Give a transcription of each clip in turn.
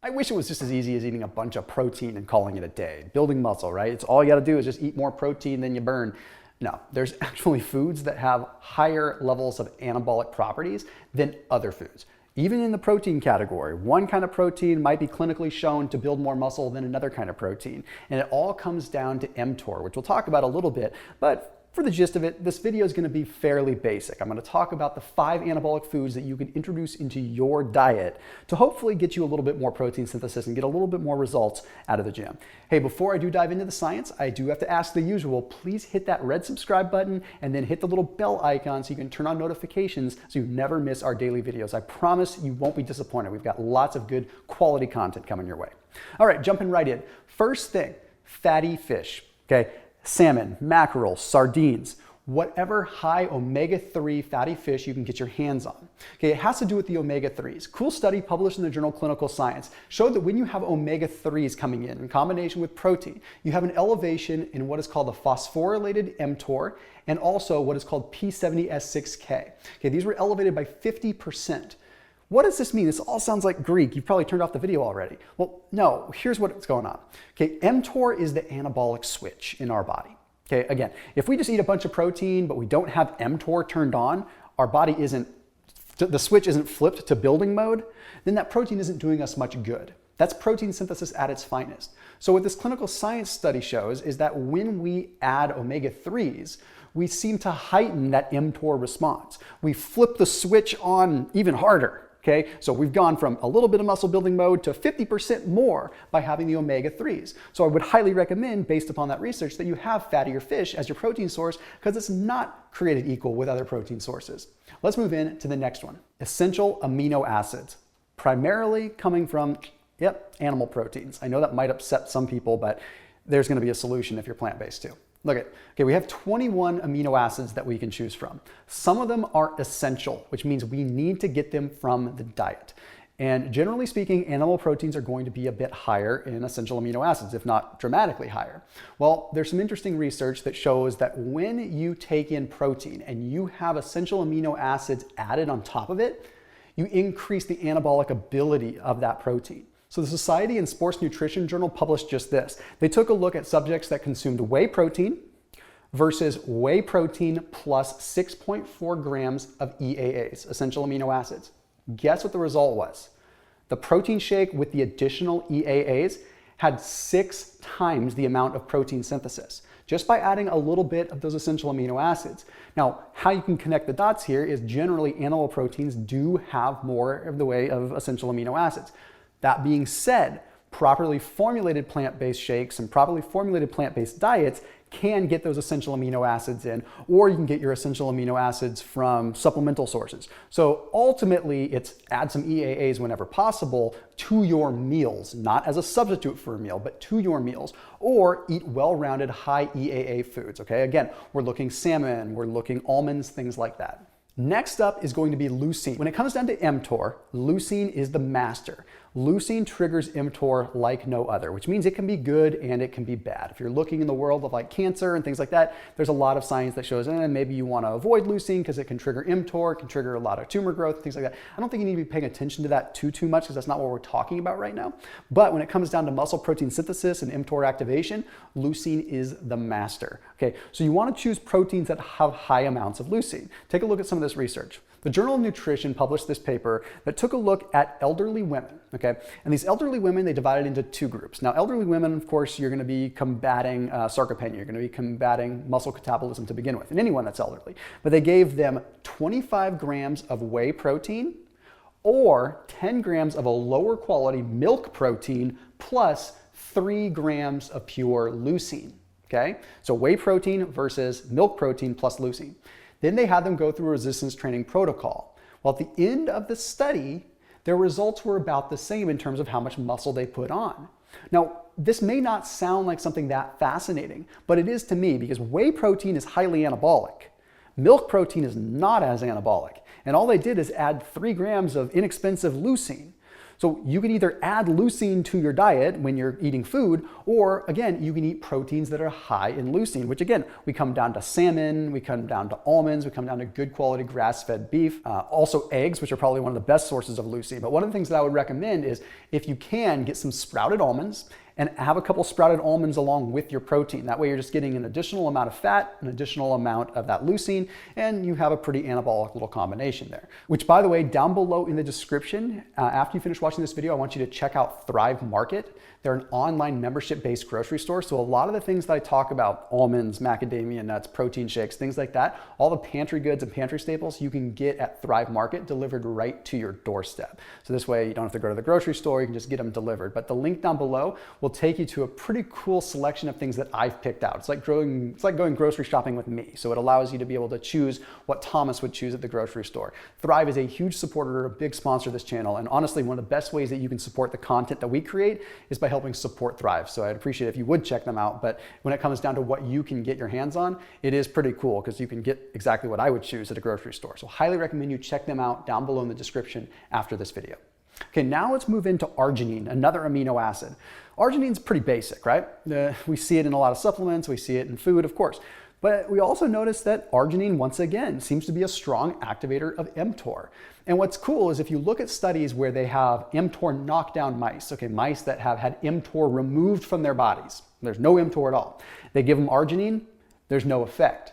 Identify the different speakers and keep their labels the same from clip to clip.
Speaker 1: I wish it was just as easy as eating a bunch of protein and calling it a day. Building muscle, right? It's all you gotta do is just eat more protein than you burn. No, there's actually foods that have higher levels of anabolic properties than other foods. Even in the protein category, one kind of protein might be clinically shown to build more muscle than another kind of protein. And it all comes down to mTOR, which we'll talk about a little bit, but for the gist of it, this video is going to be fairly basic. I'm going to talk about the 5 anabolic foods that you can introduce into your diet to hopefully get you a little bit more protein synthesis and get a little bit more results out of the gym. Hey, before I do dive into the science, I do have to ask the usual. Please hit that red subscribe button and then hit the little bell icon so you can turn on notifications so you never miss our daily videos. I promise you won't be disappointed. We've got lots of good quality content coming your way. All right, jumping right in. First thing, fatty fish, okay? Salmon, mackerel, sardines, whatever high omega-3 fatty fish you can get your hands on. Okay, it has to do with the omega-3s. Cool study published in the journal Clinical Science showed that when you have omega-3s coming in combination with protein, you have an elevation in what is called the phosphorylated mTOR and also what is called P70S6K. Okay, these were elevated by 50%. What does this mean? This all sounds like Greek. You've probably turned off the video already. Well, no, here's what's going on. Okay, mTOR is the anabolic switch in our body. Okay, again, if we just eat a bunch of protein, but we don't have mTOR turned on, our body the switch isn't flipped to building mode, then that protein isn't doing us much good. That's protein synthesis at its finest. So what this clinical science study shows is that when we add omega-3s, we seem to heighten that mTOR response. We flip the switch on even harder. Okay, so we've gone from a little bit of muscle building mode to 50% more by having the omega-3s. So I would highly recommend, based upon that research, that you have fattier fish as your protein source because it's not created equal with other protein sources. Let's move in to the next one. Essential amino acids, primarily coming from, animal proteins. I know that might upset some people, but there's going to be a solution if you're plant-based too. Look at, okay, we have 21 amino acids that we can choose from. Some of them are essential, which means we need to get them from the diet. And generally speaking, animal proteins are going to be a bit higher in essential amino acids, if not dramatically higher. Well, there's some interesting research that shows that when you take in protein and you have essential amino acids added on top of it, you increase the anabolic ability of that protein. So the Society in Sports Nutrition Journal published just this. They took a look at subjects that consumed whey protein versus whey protein plus 6.4 grams of EAAs, essential amino acids. Guess what the result was? The protein shake with the additional EAAs had 6 times the amount of protein synthesis, just by adding a little bit of those essential amino acids. Now, how you can connect the dots here is generally animal proteins do have more of the way of essential amino acids. That being said, properly formulated plant-based shakes and properly formulated plant-based diets can get those essential amino acids in, or you can get your essential amino acids from supplemental sources. So ultimately, it's add some EAAs whenever possible to your meals, not as a substitute for a meal, but to your meals, or eat well-rounded high EAA foods, okay? Again, we're looking salmon, we're looking almonds, things like that. Next up is going to be leucine. When it comes down to mTOR, leucine is the master. Leucine triggers mTOR like no other, which means it can be good and it can be bad. If you're looking in the world of like cancer and things like that, there's a lot of science that shows maybe you want to avoid leucine because it can trigger mTOR, it can trigger a lot of tumor growth, things like that. I don't think you need to be paying attention to that too much because that's not what we're talking about right now. But when it comes down to muscle protein synthesis and mTOR activation, leucine is the master. Okay, so you want to choose proteins that have high amounts of leucine. Take a look at some of this research. The Journal of Nutrition published this paper that took a look at elderly women, okay? And these elderly women, they divided into 2 groups. Now, elderly women, of course, you're gonna be combating sarcopenia. You're gonna be combating muscle catabolism to begin with, and anyone that's elderly. But they gave them 25 grams of whey protein or 10 grams of a lower quality milk protein plus 3 grams of pure leucine, okay? So whey protein versus milk protein plus leucine. Then they had them go through a resistance training protocol. Well, at the end of the study, their results were about the same in terms of how much muscle they put on. Now, this may not sound like something that fascinating, but it is to me because whey protein is highly anabolic. Milk protein is not as anabolic. And all they did is add 3 grams of inexpensive leucine. So you can either add leucine to your diet when you're eating food, or again, you can eat proteins that are high in leucine, which again, we come down to salmon, we come down to almonds, we come down to good quality grass-fed beef, also eggs, which are probably one of the best sources of leucine. But one of the things that I would recommend is if you can get some sprouted almonds and have a couple sprouted almonds along with your protein. That way you're just getting an additional amount of fat, an additional amount of that leucine, and you have a pretty anabolic little combination there. Which, by the way, down below in the description, after you finish watching this video, I want you to check out Thrive Market. They're an online membership-based grocery store. So a lot of the things that I talk about, almonds, macadamia nuts, protein shakes, things like that, all the pantry goods and pantry staples you can get at Thrive Market delivered right to your doorstep. So this way you don't have to go to the grocery store, you can just get them delivered. But the link down below will take you to a pretty cool selection of things that I've picked out. It's like going grocery shopping with me. So it allows you to be able to choose what Thomas would choose at the grocery store. Thrive is a huge supporter, a big sponsor of this channel. And honestly, one of the best ways that you can support the content that we create is by helping support Thrive. So I'd appreciate it if you would check them out. But when it comes down to what you can get your hands on, it is pretty cool because you can get exactly what I would choose at a grocery store. So highly recommend you check them out down below in the description after this video. Okay, now let's move into arginine, another amino acid. Arginine's pretty basic, right? We see it in a lot of supplements, we see it in food, of course. But we also notice that arginine, once again, seems to be a strong activator of mTOR. And what's cool is if you look at studies where they have mTOR knockdown mice, okay, mice that have had mTOR removed from their bodies, there's no mTOR at all. They give them arginine, there's no effect.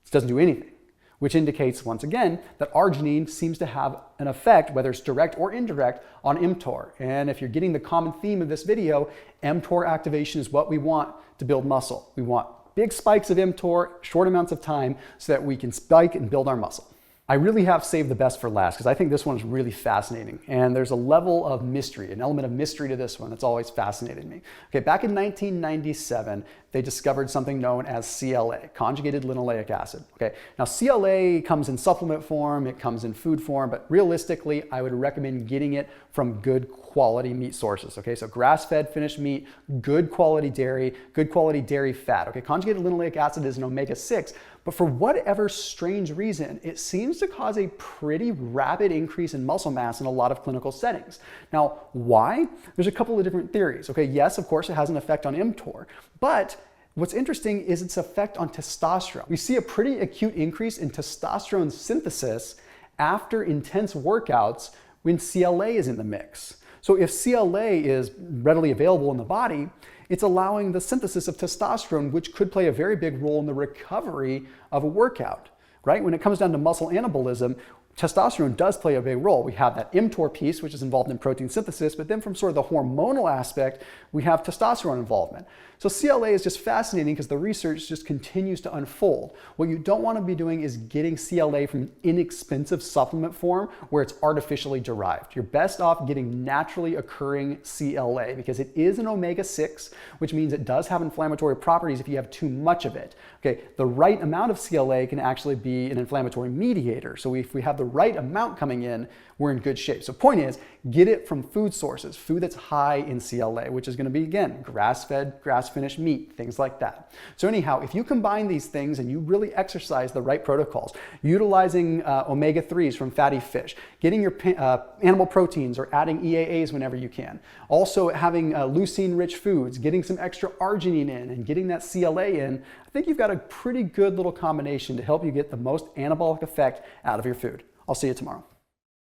Speaker 1: It doesn't do anything, which indicates, once again, that arginine seems to have an effect, whether it's direct or indirect, on mTOR. And if you're getting the common theme of this video, mTOR activation is what we want to build muscle. We want big spikes of mTOR, short amounts of time, so that we can spike and build our muscle. I really have saved the best for last because I think this one is really fascinating. And there's a level of mystery, an element of mystery to this one that's always fascinated me. Okay, back in 1997, they discovered something known as CLA, conjugated linoleic acid. Okay, now CLA comes in supplement form, it comes in food form, but realistically, I would recommend getting it from good quality meat sources. Okay, so grass-fed finished meat, good quality dairy fat. Okay, conjugated linoleic acid is an omega-6, but for whatever strange reason, it seems to cause a pretty rapid increase in muscle mass in a lot of clinical settings. Now, why? There's a couple of different theories. Okay, yes, of course, it has an effect on mTOR, but what's interesting is its effect on testosterone. We see a pretty acute increase in testosterone synthesis after intense workouts when CLA is in the mix. So if CLA is readily available in the body, it's allowing the synthesis of testosterone, which could play a very big role in the recovery of a workout, right? When it comes down to muscle anabolism, testosterone does play a big role. We have that mTOR piece, which is involved in protein synthesis, but then from sort of the hormonal aspect, we have testosterone involvement. So CLA is just fascinating because the research just continues to unfold. What you don't want to be doing is getting CLA from inexpensive supplement form where it's artificially derived. You're best off getting naturally occurring CLA because it is an omega-6, which means it does have inflammatory properties if you have too much of it. Okay, the right amount of CLA can actually be an inflammatory mediator. So if we have the right amount coming in, we're in good shape. So point is, get it from food sources, food that's high in CLA, which is going to be, again, grass-fed, grass-finished meat, things like that. So anyhow, if you combine these things and you really exercise the right protocols, utilizing omega-3s from fatty fish, getting your animal proteins or adding EAAs whenever you can, also having leucine-rich foods, getting some extra arginine in and getting that CLA in, I think you've got a pretty good little combination to help you get the most anabolic effect out of your food. I'll see you tomorrow.